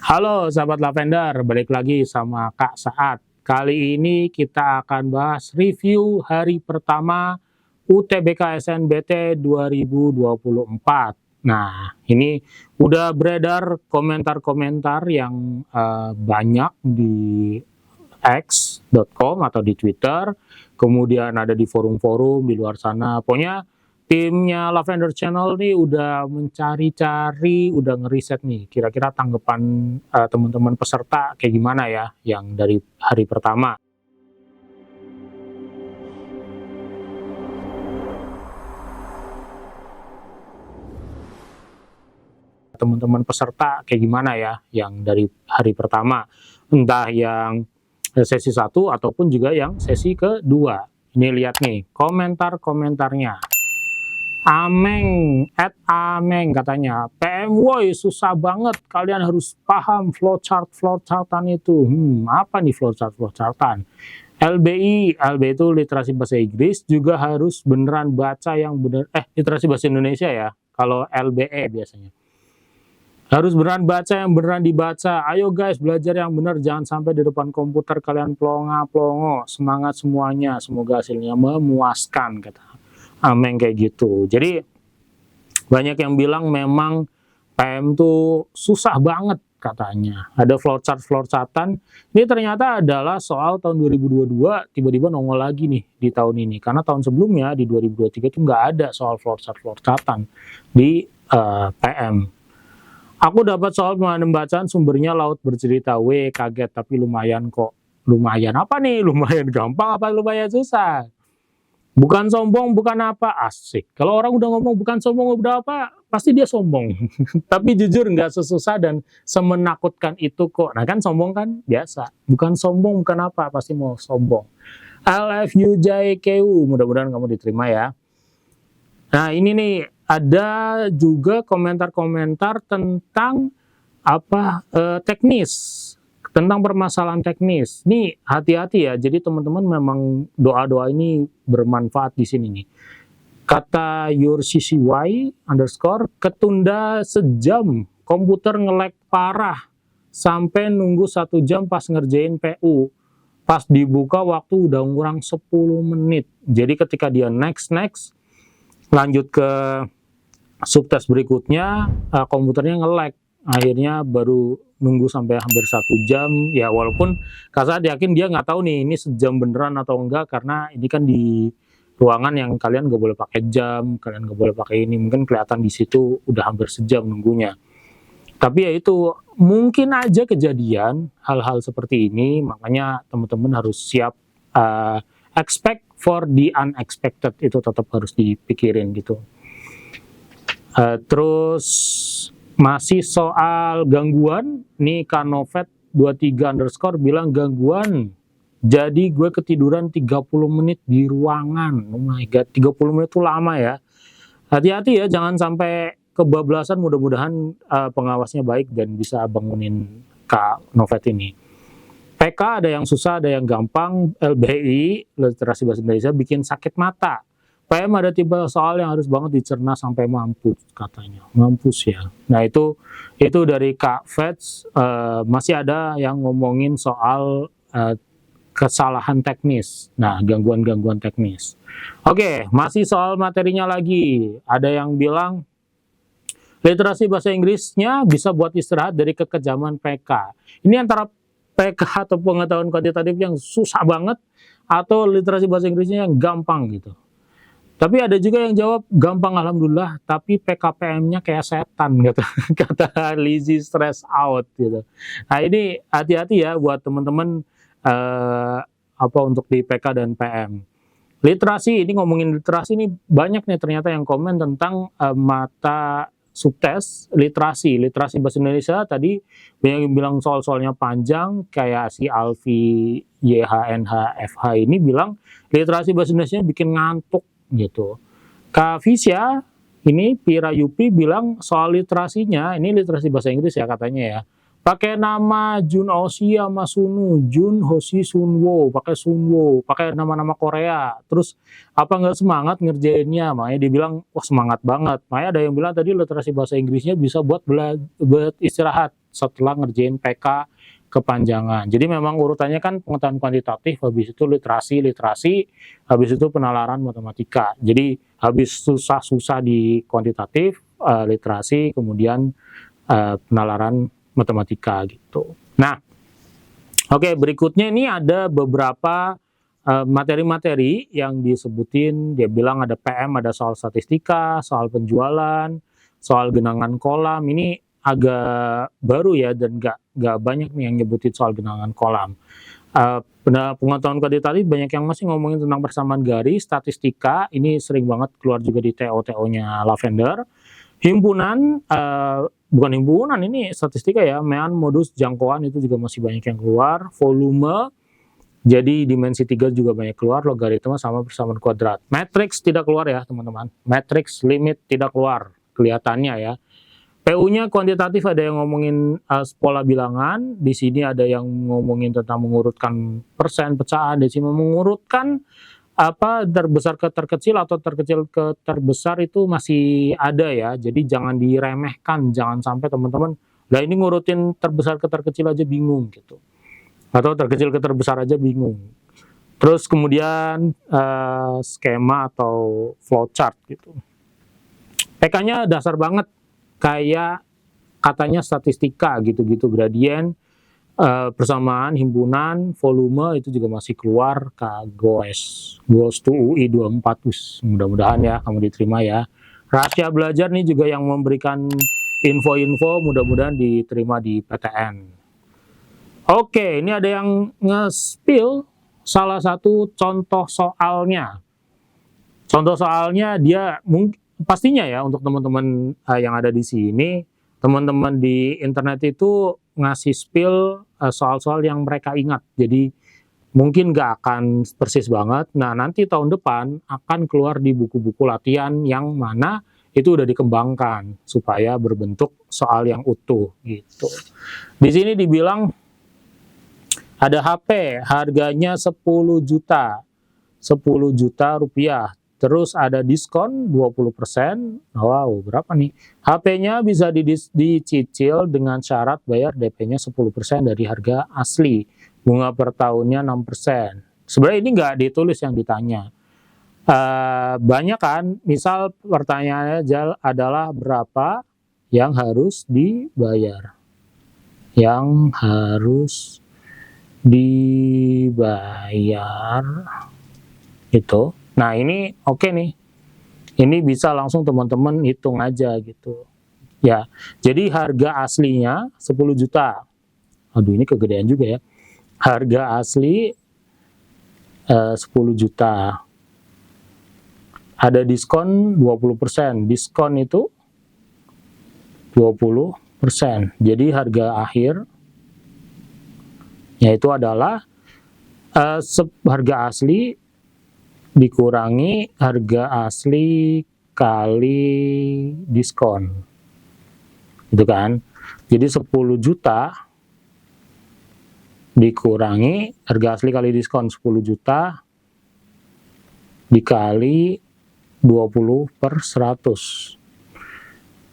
Halo sahabat Lavender, balik lagi sama Kak Saat. Kali ini kita akan bahas review hari pertama UTBK SNBT 2024. Nah, ini udah beredar komentar-komentar yang banyak di x.com atau di Twitter, kemudian ada di forum-forum di luar sana. Pokoknya timnya Lavender Channel nih udah mencari-cari, udah ngeriset nih, kira-kira tanggapan teman-teman peserta kayak gimana ya, yang dari hari pertama. Teman-teman peserta kayak gimana ya, yang dari hari pertama, entah yang sesi 1 ataupun juga yang sesi kedua. Ini lihat nih, komentar-komentarnya. Ameng katanya, PM woi susah banget, kalian harus paham flowchartan itu. Apa nih flowchartan? LBI itu literasi bahasa Inggris, juga harus beneran baca yang bener, literasi bahasa Indonesia ya, kalau LBE biasanya. Harus beneran baca yang beneran dibaca. Ayo guys, belajar yang bener, jangan sampai di depan komputer kalian plonga-plongo. Semangat semuanya, semoga hasilnya memuaskan, kata Ameng kayak gitu. Jadi banyak yang bilang memang PM tuh susah banget katanya. Ada flowchartan. Ini ternyata adalah soal tahun 2022 tiba-tiba nongol lagi nih di tahun ini. Karena tahun sebelumnya di 2023 itu nggak ada soal flowchartan di PM. Aku dapat soal pengadaan bacaan sumbernya laut bercerita. Kaget tapi lumayan kok. Lumayan apa nih? Lumayan gampang apa lumayan susah? Bukan sombong, bukan apa, asik. Kalau orang udah ngomong bukan sombong, udah apa, pasti dia sombong. Tapi jujur nggak sesusah dan semenakutkan itu kok. Nah kan sombong kan biasa. Bukan sombong, bukan apa, pasti mau sombong. LFUJKU, mudah-mudahan kamu diterima ya. Nah ini nih, ada juga komentar-komentar tentang teknis. Tentang permasalahan teknis, nih hati-hati ya. Jadi teman-teman memang doa-doa ini bermanfaat di sini nih. Kata yourCCY_, ketunda sejam, komputer nge-lag parah, sampai nunggu 1 jam pas ngerjain PU. Pas dibuka waktu udah ngurang 10 menit. Jadi ketika dia next, lanjut ke subtes berikutnya, komputernya nge-lag. Akhirnya baru nunggu sampai hampir 1 jam ya, walaupun Kak yakin dia nggak tahu nih ini sejam beneran atau enggak, karena ini kan di ruangan yang kalian nggak boleh pakai jam, kalian nggak boleh pakai ini, mungkin kelihatan di situ udah hampir sejam nunggunya. Tapi ya itu mungkin aja kejadian hal-hal seperti ini, makanya teman-teman harus siap, expect for the unexpected, itu tetap harus dipikirin gitu. Terus masih soal gangguan, nih Kanovet 23_ bilang gangguan. Jadi gue ketiduran 30 menit di ruangan. Oh my god, 30 menit itu lama ya. Hati-hati ya, jangan sampai kebablasan, mudah-mudahan pengawasnya baik dan bisa bangunin Kak Novet ini. PK ada yang susah, ada yang gampang. LBI, literasi bahasa Indonesia, bikin sakit mata. PM ada tipe soal yang harus banget dicerna sampai mampus katanya. Mampus ya. Nah itu dari Kak Feds. Masih ada yang ngomongin soal kesalahan teknis. Nah, gangguan-gangguan teknis. Oke, masih soal materinya lagi. Ada yang bilang literasi bahasa Inggrisnya bisa buat istirahat dari kekejaman PK. Ini antara PK atau pengetahuan kuantitatif yang susah banget, atau literasi bahasa Inggrisnya yang gampang gitu. Tapi ada juga yang jawab gampang alhamdulillah, tapi PKPM-nya kayak setan gitu. Kata Lizzy stress out gitu. Nah ini hati-hati ya buat teman-teman untuk di PK dan PM. Literasi, ini ngomongin literasi ini banyak nih ternyata yang komen tentang mata subtes literasi bahasa Indonesia. Tadi banyak yang bilang soal-soalnya panjang, kayak si Alfi YHNH FH ini bilang literasi bahasa Indonesia bikin ngantuk gitu. Kak Visya ini Pira Yupi bilang soal literasinya, ini literasi bahasa Inggris ya katanya ya, pakai nama Jun Oshi sama Sunu, Jun Hoshi Sunwo, pakai Sunwo, pakai nama-nama Korea. Terus apa nggak semangat ngerjainnya? Makanya dia bilang wah semangat banget. Makanya ada yang bilang tadi literasi bahasa Inggrisnya bisa buat istirahat. setelah ngerjain PK kepanjangan. Jadi memang urutannya kan pengetahuan kuantitatif, habis itu literasi, habis itu penalaran matematika. Jadi habis susah-susah di kuantitatif, literasi, kemudian penalaran matematika gitu. Nah, oke, berikutnya ini ada beberapa materi-materi yang disebutin. Dia bilang ada PM, ada soal statistika, soal penjualan, soal genangan kolam. Ini agak baru ya, dan nggak banyak nih yang nyebutin soal genangan kolam. Pengetahuan kuantitatif banyak yang masih ngomongin tentang persamaan garis. Statistika ini sering banget keluar juga di TO-TO-nya Lavender. Himpunan, bukan himpunan, ini statistika ya, mean, modus, jangkauan itu juga masih banyak yang keluar. Volume, jadi dimensi 3 juga banyak keluar, logaritma sama persamaan kuadrat. Matrix tidak keluar ya teman-teman, matrix limit tidak keluar kelihatannya ya. PU-nya kuantitatif ada yang ngomongin pola bilangan, di sini ada yang ngomongin tentang mengurutkan persen, pecahan, desimal, mengurutkan terbesar ke terkecil atau terkecil ke terbesar itu masih ada ya, jadi jangan diremehkan, jangan sampai teman-teman, lah ini ngurutin terbesar ke terkecil aja bingung gitu, atau terkecil ke terbesar aja bingung. Terus kemudian skema atau flowchart gitu. PK-nya dasar banget, kayak katanya statistika gitu-gitu, gradien, persamaan, himpunan, volume itu juga masih keluar ke GOES to UI 24. Mudah-mudahan ya kamu diterima ya. Rahasia belajar nih juga yang memberikan info-info, mudah-mudahan diterima di PTN. Oke, ini ada yang nge-spill salah satu contoh soalnya. Contoh soalnya dia pastinya ya untuk teman-teman yang ada di sini, teman-teman di internet itu ngasih spill soal-soal yang mereka ingat. Jadi mungkin nggak akan persis banget. Nah, nanti tahun depan akan keluar di buku-buku latihan yang mana itu udah dikembangkan supaya berbentuk soal yang utuh gitu. Di sini dibilang ada HP harganya 10 juta. 10 juta rupiah. Terus ada diskon 20%. Wow, berapa nih? HP-nya bisa dicicil dengan syarat bayar DP-nya 10% dari harga asli. Bunga per tahunnya 6%. Sebenarnya ini nggak ditulis yang ditanya. Banyak kan, misal pertanyaannya adalah berapa yang harus dibayar. Yang harus dibayar itu. Nah, ini oke nih. Ini bisa langsung teman-teman hitung aja gitu. Ya. Jadi harga aslinya 10 juta. Aduh, ini kegedean juga ya. Harga asli 10 juta. Ada diskon 20%. Diskon itu 20%. Jadi harga akhir yaitu adalah harga asli dikurangi harga asli kali diskon, gitu kan. Jadi 10 juta dikurangi harga asli kali diskon 10 juta dikali 20/100.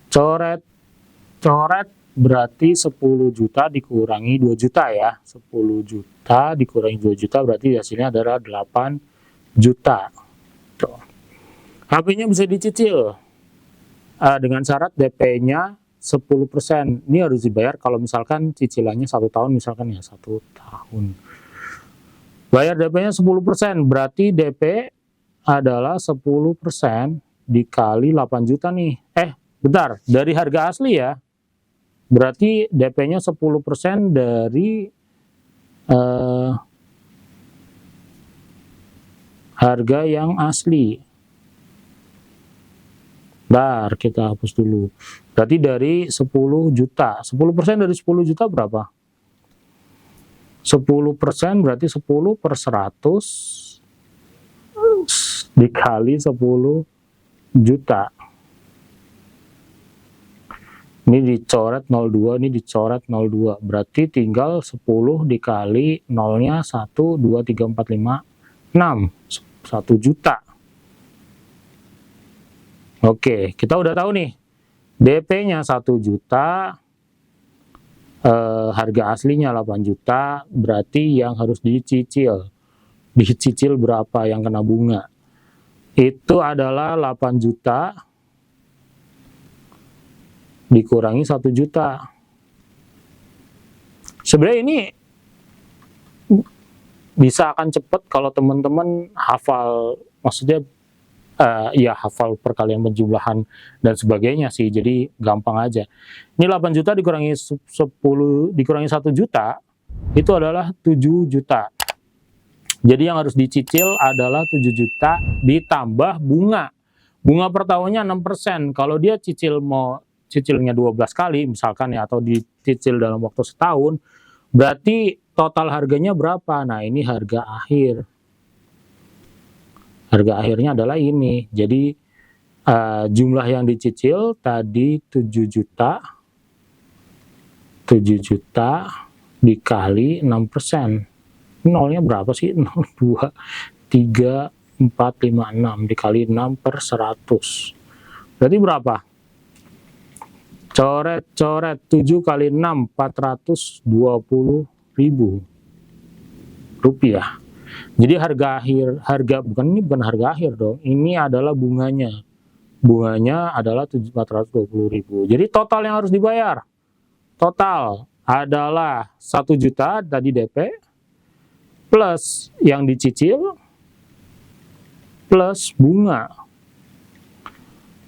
Coret berarti 10 juta dikurangi 2 juta ya. 10 juta dikurangi 2 juta berarti hasilnya adalah 8 juta. HP-nya bisa dicicil dengan syarat DP-nya 10%. Ini harus dibayar kalau misalkan cicilannya 1 tahun, misalkan ya 1 tahun. Bayar DP-nya 10%, berarti DP adalah 10% dikali 8 juta nih. Bentar, dari harga asli ya. Berarti DP-nya 10% dari harga yang asli. Bentar, kita hapus dulu. Berarti dari 10 juta. 10% dari 10 juta berapa? 10% berarti 10/100 dikali 10 juta. Ini dicoret 02, ini dicoret 02. Berarti tinggal 10 dikali 0-nya 1, 2, 3, 4, 5, 6. 1 juta. Oke, kita udah tahu nih. DP-nya 1 juta. harga aslinya 8 juta, berarti yang harus dicicil berapa yang kena bunga? Itu adalah 8 juta dikurangi 1 juta. Sebenarnya ini bisa akan cepat kalau teman-teman hafal, maksudnya ya hafal perkalian penjumlahan dan sebagainya sih, jadi gampang aja. Ini 8 juta dikurangi 10 dikurangi 1 juta itu adalah 7 juta. Jadi yang harus dicicil adalah 7 juta ditambah bunga. Bunga per tahunnya 6%. Kalau dia mau cicilnya 12 kali misalkan ya, atau dicicil dalam waktu setahun, berarti total harganya berapa? Nah, ini harga akhir. Harga akhirnya adalah ini. Jadi jumlah yang dicicil tadi 7 juta. 7 juta dikali 6%. Nolnya berapa sih? 0, 2, 3, 4, 5, 6 dikali 6 per 100. Berarti berapa? Coret-coret 7 kali 6, 420.000 rupiah. Jadi harga bukan harga akhir dong. Ini adalah bunganya. Bunganya adalah 420.000. Jadi total yang harus dibayar. Total adalah 1 juta tadi DP plus yang dicicil plus bunga.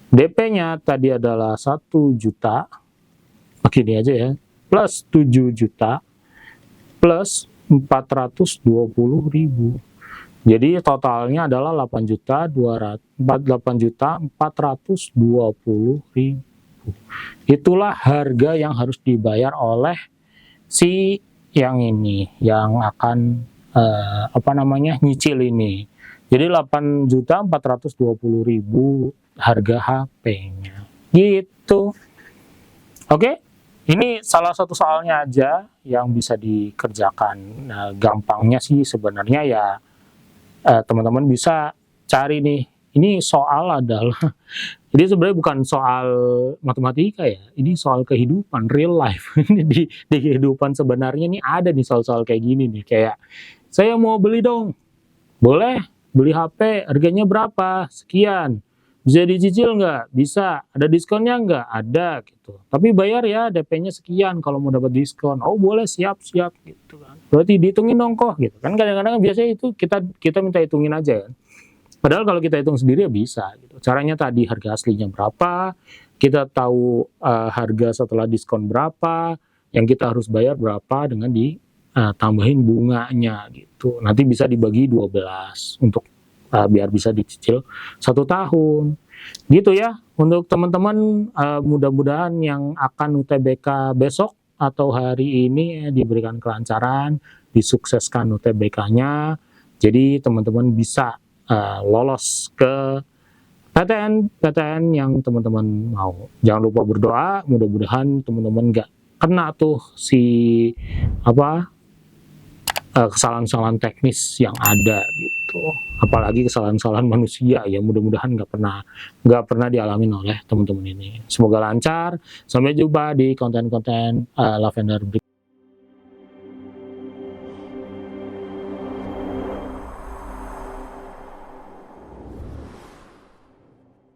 DP-nya tadi adalah 1 juta, begini aja ya, plus 7 juta, plus 420.000. Jadi totalnya adalah 8.420.000. Itulah harga yang harus dibayar oleh si yang ini, yang akan nyicil ini. Jadi 8.420.000 harga HP-nya. Gitu. Oke, ini salah satu soalnya aja yang bisa dikerjakan. Nah, gampangnya sih sebenarnya ya teman-teman bisa cari nih. Ini soal adalah, jadi sebenarnya bukan soal matematika ya, ini soal kehidupan, real life. di kehidupan sebenarnya nih ada nih soal-soal kayak gini nih, kayak saya mau beli dong, boleh, beli HP, harganya berapa, sekian, bisa dicicil nggak? Bisa. Ada diskonnya nggak? Ada gitu. Tapi bayar ya DP-nya sekian kalau mau dapat diskon. Oh boleh, siap-siap gitu kan. Berarti dihitungin dong kok gitu kan. Kadang-kadang biasanya itu kita minta hitungin aja kan. Padahal kalau kita hitung sendiri ya bisa gitu. Caranya tadi harga aslinya berapa, kita tahu harga setelah diskon berapa, yang kita harus bayar berapa dengan ditambahin bunganya gitu. Nanti bisa dibagi 12 untuk biar bisa dicicil 1 tahun. Gitu ya untuk teman-teman, mudah-mudahan yang akan UTBK besok atau hari ini diberikan kelancaran, disukseskan UTBK-nya. Jadi teman-teman bisa lolos ke PTN yang teman-teman mau. Jangan lupa berdoa, mudah-mudahan teman-teman nggak kena tuh si kesalahan-kesalahan teknis yang ada gitu. Apalagi kesalahan-kesalahan manusia ya, mudah-mudahan nggak pernah dialami oleh teman-teman ini. Semoga lancar. Sampai jumpa di konten-konten Lavender berikutnya.